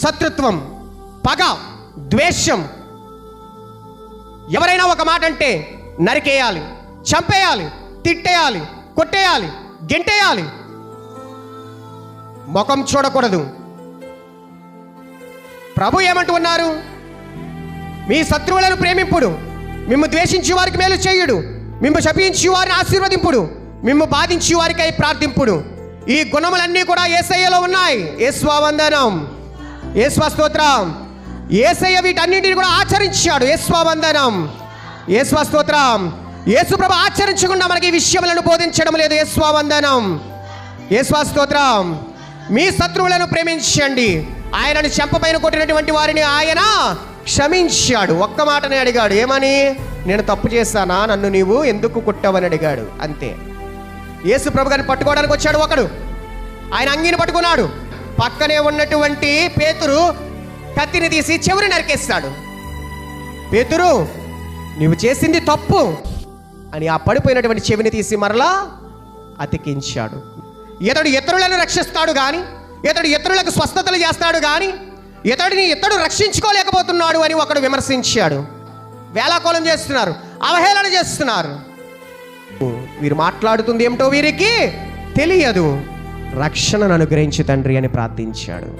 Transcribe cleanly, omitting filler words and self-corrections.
శత్రుత్వం, పగ, ద్వేషం. ఎవరైనా ఒక మాట అంటే నరికేయాలి, చంపేయాలి, తిట్టేయాలి, కొట్టేయాలి, గెంటేయాలి. ముఖం చూడకూడదు. ప్రభు ఏమంటూ ఉన్నారు? మీ శత్రువులను ప్రేమింపుడు, మిమ్ము ద్వేషించి వారికి మేలు చేయుడు, మిమ్ము శపించి వారిని ఆశీర్వదింపుడు, మిమ్ము బాధించి వారికై ప్రార్థింపుడు. ఈ గుణములన్నీ కూడా యేసయ్యలో ఉన్నాయి. యేసువా వందనం, యేసువా స్తోత్రం. యేసయ్య వీటన్నింటిని కూడా ఆచరించాడు. యేసువా వందనం, యేసువా స్తోత్రం. యేసు ప్రభు ఆచరించకుండా మనకి ఈ విషయములను బోధించడం లేదు. యేసువా వందనం, యేసువా స్తోత్రం. మీ శత్రువులను ప్రేమించండి, ఆయనను చెంపపైన కొట్టినటువంటి వారిని ఆయన క్షమించాడు. ఒక్క మాటనే అడిగాడు, ఏమని? నేను తప్పు చేశానా, నన్ను నీవు ఎందుకు కొట్టావని అడిగాడు. అంతే. యేసు ప్రభు గారిని పట్టుకోవడానికి వచ్చాడు ఒకడు. ఆయన అంగీని పట్టుకున్నాడు. పక్కనే ఉన్నటువంటి పేతురు కత్తిని తీసి చెవిని నరికేస్తాడు. పేతురు, నీవు చేసింది తప్పు అని ఆ పడిపోయినటువంటి చెవిని తీసి మరలా అతికించాడు. ఇతడు ఇతరులను రక్షిస్తాడు కానీ, ఇతడు ఇతరులకు స్వస్థతలు చేస్తాడు కానీ, ఇతడు రక్షించుకోలేకపోతున్నాడు అని ఒకడు విమర్శించాడు. వేళాకోళం చేస్తున్నారు, అవహేళన చేస్తున్నారు. వీరు మాట్లాడుతుంది ఏమిటో వీరికి తెలియదు. రక్షణను అనుగ్రహించు తండ్రి అని ప్రార్థించాడు.